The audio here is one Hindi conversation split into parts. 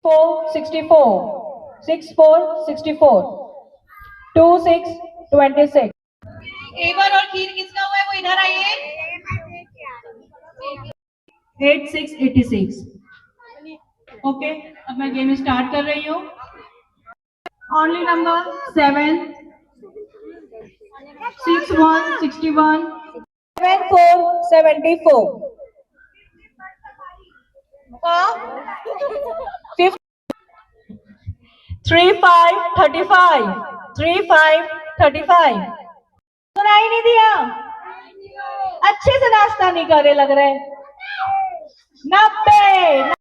4 64, 6 4 64, 2 6 26. एवर और खीर किसका हुआ है वो इधर आइए। 8 6 86। ओके, अब मैं गेम स्टार्ट कर रही हूँ। Only number 7 6 1 61, 7 4 74, 5 3 5 35, 3 5 35. सुनाई नहीं दिया, अच्छे से नाश्ता नहीं करे लग रहे। 90,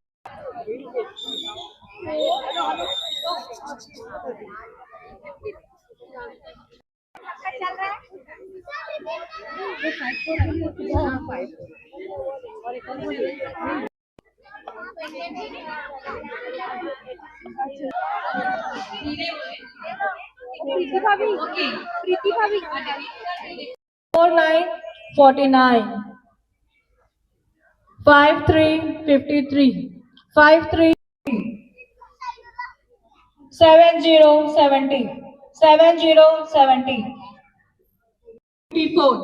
प्रीति भाभी 49 49, 53 53, 53 70 70, 70 70, 54,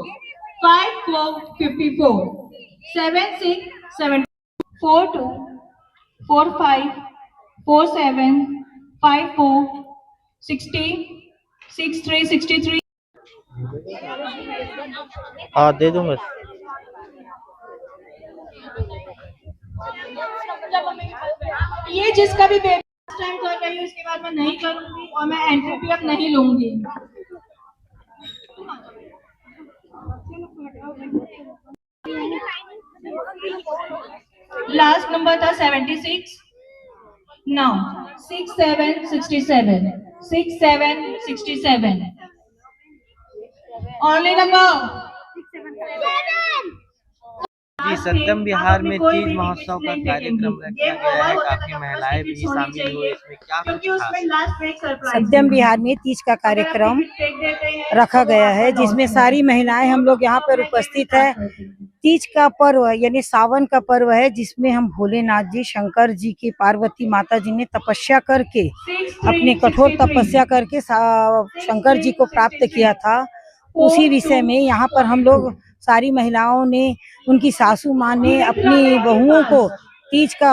5 4 54, 7 6 7, 4 2 4 5 4 7 5 4 60 6 3 63। हाँ दे दूंगा। ये जिसका भी बेबी टाइम कर रही हूँ इसके बाद मैं नहीं करूंगी और मैं एंट्री भी अब नहीं लूंगी। लास्ट नंबर था 76। नाउ 6 7 67, 6 7 67। ओनली नंबर जी, सत्यम बिहार में तीज महोत्सव का कार्यक्रम रखा गया है। काफी महिलाएं भी शामिल हुई। इसमें क्या कुछ खास? सत्यम बिहार में तीज का कार्यक्रम रखा गया है, जिसमें सारी महिलाएं हम लोग यहाँ पर उपस्थित है। तीज का पर्व यानी सावन का पर्व है, जिसमें हम भोलेनाथ जी, शंकर जी की, पार्वती माता जी ने तपस्या करके, अपने कठोर तपस्या करके शंकर जी को प्राप्त किया था। उसी विषय में यहाँ पर हम लोग सारी महिलाओं ने, उनकी सासू माँ ने अपनी बहुओं को तीज का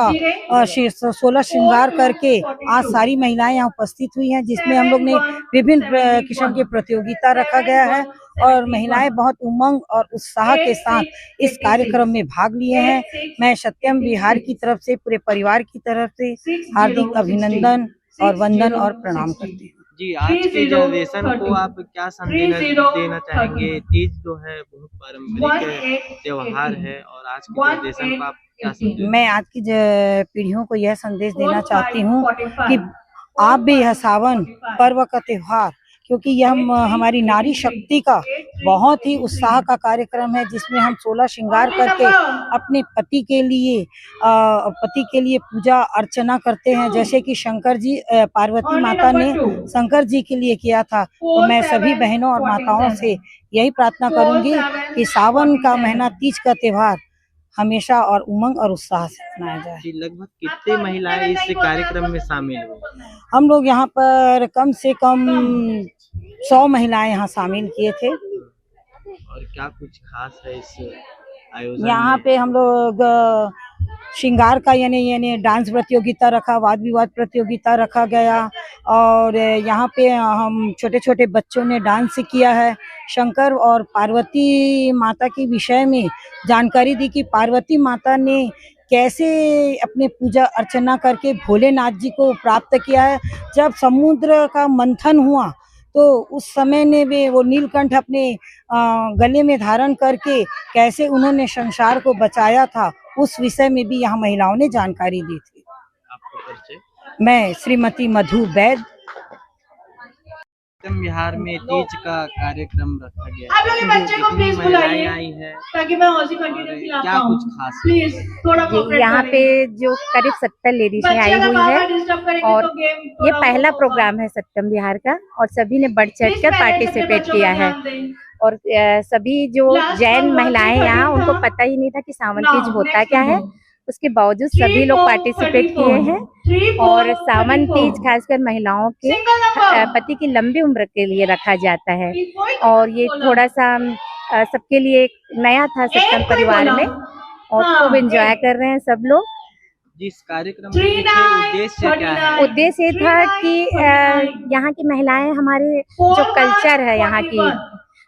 16 श्रृंगार करके आज सारी महिलाएं यहाँ उपस्थित हुई हैं, जिसमें हम लोग ने विभिन्न किस्म की प्रतियोगिता रखा गया है और महिलाएं बहुत उमंग और उत्साह के साथ इस कार्यक्रम में भाग लिए हैं। मैं सत्यम बिहार की तरफ से, पूरे परिवार की तरफ से हार्दिक अभिनंदन और वंदन और प्रणाम करती हूँ। जी, आज के जनरेशन को आप क्या संदेश देना चाहेंगे? तीज जो है बहुत पारंपरिक त्योहार है और आज के जनरेशन को आप क्या संदेश? मैं आज की पीढ़ियों को यह संदेश देना चाहती हूँ कि आप भी यह सावन पर्व का त्योहार, क्योंकि यह हमारी नारी शक्ति का बहुत ही उत्साह का कार्यक्रम है, जिसमें हम 16 श्रृंगार करके अपने पति के लिए पूजा अर्चना करते हैं। जैसे कि शंकर जी, पार्वती माता ने शंकर जी के लिए किया था। तो मैं सभी बहनों और माताओं से यही प्रार्थना करूंगी कि सावन का महीना, तीज का त्योहार हमेशा और उमंग और उत्साह से मनाया जाए। लगभग कितनी महिलाएं इस कार्यक्रम में शामिल हुई? हम लोग यहाँ पर कम से कम 100 महिलाएं यहाँ शामिल किए थे। और क्या कुछ खास है इस आयोजन यहाँ पे हम लोग श्रृंगार का यानी डांस प्रतियोगिता रखा, वाद विवाद प्रतियोगिता रखा गया और यहाँ पे हम छोटे छोटे बच्चों ने डांस किया है। शंकर और पार्वती माता के विषय में जानकारी दी कि पार्वती माता ने कैसे अपने पूजा अर्चना करके भोलेनाथ जी को प्राप्त किया है। जब समुद्र का मंथन हुआ तो उस समय ने वे वो नीलकंठ अपने गले में धारण करके कैसे उन्होंने संसार को बचाया था, उस विषय में भी यहाँ महिलाओं ने जानकारी दी थी। मैं श्रीमती मधु वैद। सत्यम बिहार में तीज का कार्यक्रम रखा गया आप लोग बच्चे को प्लीज बुलाइए आई है, ताकि मैं हौसी कंटिन्यू क्या कुछ खास? प्लीज थोड़ा यहाँ पे जो करीब 70 लेडीजें आई हुई है और ये पहला प्रोग्राम है सत्यम बिहार का और सभी ने बढ़ चढ़ कर पार्टिसिपेट किया है। और सभी जो जैन महिलाएं यहाँ, उनको पता ही नहीं था कि सावन तीज होता क्या है, उसके बावजूद सभी लोग पार्टिसिपेट किए हैं। और सावन तीज खासकर महिलाओं के पति की लंबी उम्र के लिए रखा जाता है, और ये थोड़ा सा सबके लिए नया था सत्संग परिवार में, और खूब एंजॉय कर रहे हैं सब लोग। जिस कार्यक्रम के पीछे उद्देश्य क्या है? उद्देश्य ये था कि यहाँ की महिलाएं हमारे जो कल्चर है यहाँ की,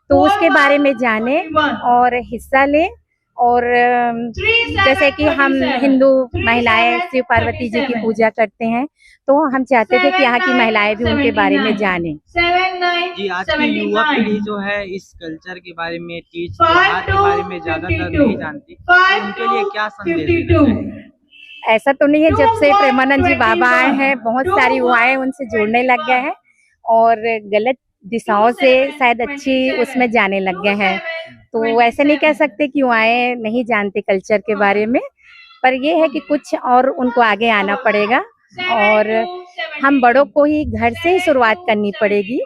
तो उसके बारे में जाने और हिस्सा लें। और जैसे कि हम हिंदू महिलाएं शिव पार्वती जी की पूजा करते हैं, तो हम चाहते थे कि यहाँ की महिलाएं भी उनके बारे में जाने। जी, आज की युवा पीढ़ी जो है इस कल्चर के बारे में, तीज त्योहार के बारे में ज्यादातर नहीं जानती, तो उनके लिए क्या संदेश देना चाहिए? ऐसा तो नहीं है, जब से प्रेमानंद जी बाबा आए हैं बहुत सारी युवाएं उनसे जुड़ने लग गए हैं, और गलत दिशाओं से शायद अच्छी उसमें जाने लग गए हैं। तो ऐसे नहीं कह सकते कि युवाएं नहीं जानते कल्चर के बारे में, पर ये है कि कुछ और उनको आगे आना पड़ेगा, और हम बड़ों को ही घर से ही शुरुआत करनी पड़ेगी।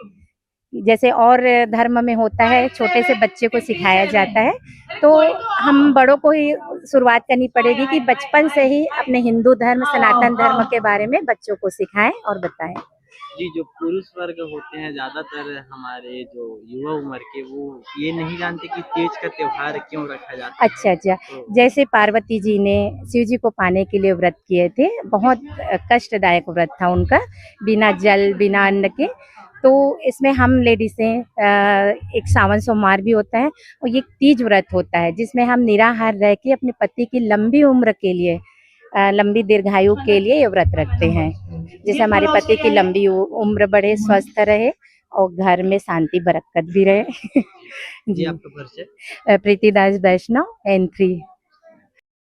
जैसे और धर्म में होता है, छोटे से बच्चे को सिखाया जाता है, तो हम बड़ों को ही शुरुआत करनी पड़ेगी कि बचपन से ही अपने हिंदू धर्म, सनातन धर्म के बारे में बच्चों को सिखाएं और बताएं। जी, जो पुरुष वर्ग होते हैं ज्यादातर हमारे जो युवा उम्र के, वो ये नहीं जानते कि तीज का त्योहार क्यों रखा जाता है। अच्छा, जैसे पार्वती जी ने शिव जी को पाने के लिए व्रत किए थे, बहुत कष्टदायक व्रत था उनका, बिना जल बिना अन्न के। तो इसमें हम लेडीसें एक सावन सोमवार भी होता है, और ये तीज व्रत होता है जिसमें हम निराहार रह के अपने पति की लंबी उम्र के लिए, लंबी दीर्घायु के लिए ये व्रत रखते हैं, जिससे हमारे पति की लंबी उम्र बढ़े, स्वस्थ रहे और घर में शांति बरकत भी रहे। जी, आपका परिचय? प्रीति दास वैष्णव, N3।